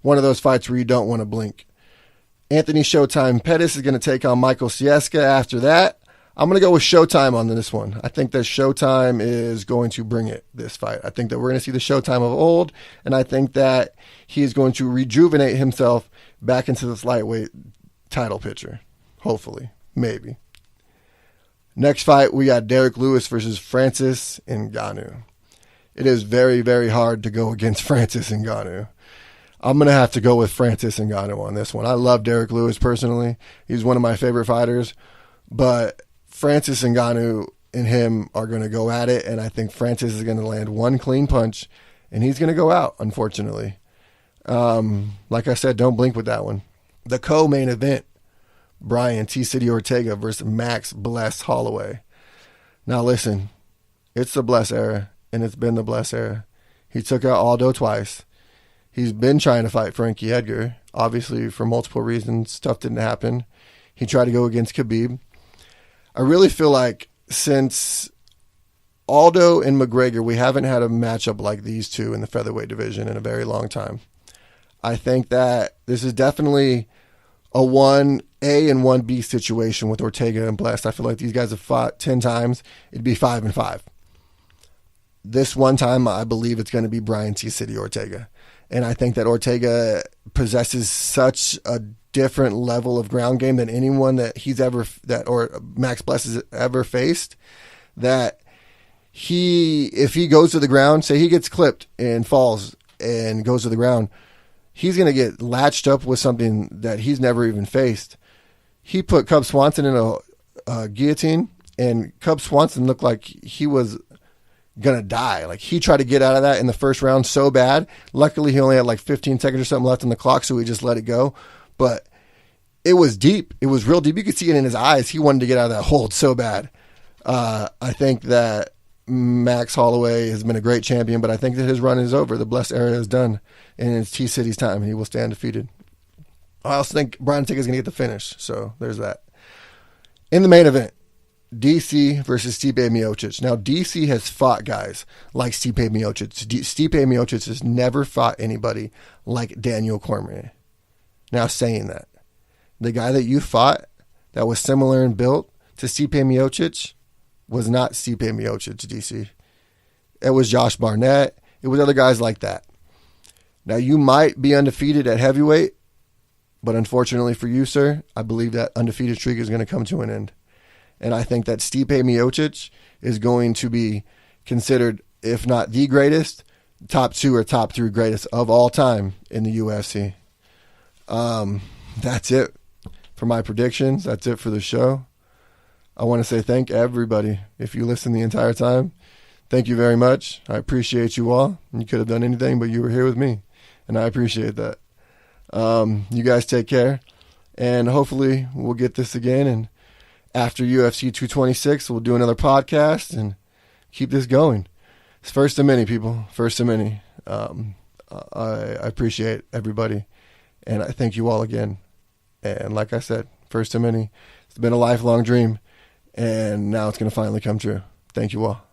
one of those fights where you don't want to blink. Anthony Showtime Pettis is going to take on Michael Sieska after that. I'm going to go with Showtime on this one. I think that Showtime is going to bring it, this fight. I think that we're going to see the Showtime of old, and I think that he is going to rejuvenate himself back into this lightweight title picture. Hopefully. Maybe. Next fight, we got Derek Lewis versus Francis Ngannou. It is very, very hard to go against Francis Ngannou. I'm going to have to go with Francis Ngannou on this one. I love Derek Lewis personally. He's one of my favorite fighters, but Francis Ngannou and him are going to go at it, and I think Francis is going to land one clean punch, and he's going to go out, unfortunately. Like I said, don't blink with that one. The co-main event, Brian T-City Ortega versus Max Bless Holloway. Now listen, it's the Bless era, and it's been the Bless era. He took out Aldo twice. He's been trying to fight Frankie Edgar, obviously for multiple reasons. Stuff didn't happen. He tried to go against Khabib. I really feel like since Aldo and McGregor, we haven't had a matchup like these two in the featherweight division in a very long time. I think that this is definitely a 1A and 1B situation with Ortega and Bless. I feel like these guys have fought 10 times. It'd be 5-5. This one time, I believe it's going to be Brian T-City Ortega. And I think that Ortega possesses such a different level of ground game than anyone that or Max Bless has ever faced, that if he goes to the ground, say he gets clipped and falls and goes to the ground, he's going to get latched up with something that he's never even faced. He put Cub Swanson in a guillotine, and Cub Swanson looked like he was going to die. Like, he tried to get out of that in the first round so bad. Luckily, he only had like 15 seconds or something left on the clock, so he just let it go. But it was deep. It was real deep. You could see it in his eyes. He wanted to get out of that hold so bad. I think that Max Holloway has been a great champion, but I think that his run is over. The Blessed era is done, and it's T-City's time, and he will stand defeated. I also think Brian Ortega is going to get the finish, so there's that. In the main event, DC versus Stipe Miocic. Now, DC has fought guys like Stipe Miocic. Stipe Miocic has never fought anybody like Daniel Cormier. Now, saying that, the guy that you fought that was similar in build to Stipe Miocic was not Stipe Miocic, DC. It was Josh Barnett. It was other guys like that. Now, you might be undefeated at heavyweight, but unfortunately for you, sir, I believe that undefeated streak is going to come to an end. And I think that Stipe Miocic is going to be considered, if not the greatest, top 2 or top 3 greatest of all time in the UFC. That's it for my predictions. That's it for the show. I want to say thank everybody. If you listened the entire time, thank you very much. I appreciate you all. You could have done anything, but you were here with me, and I appreciate that. You guys take care, and hopefully we'll get this again, and after UFC 226, we'll do another podcast and keep this going. It's first of many, people. First of many. I appreciate everybody, and I thank you all again. And like I said, first of many. It's been a lifelong dream, and now it's going to finally come true. Thank you all.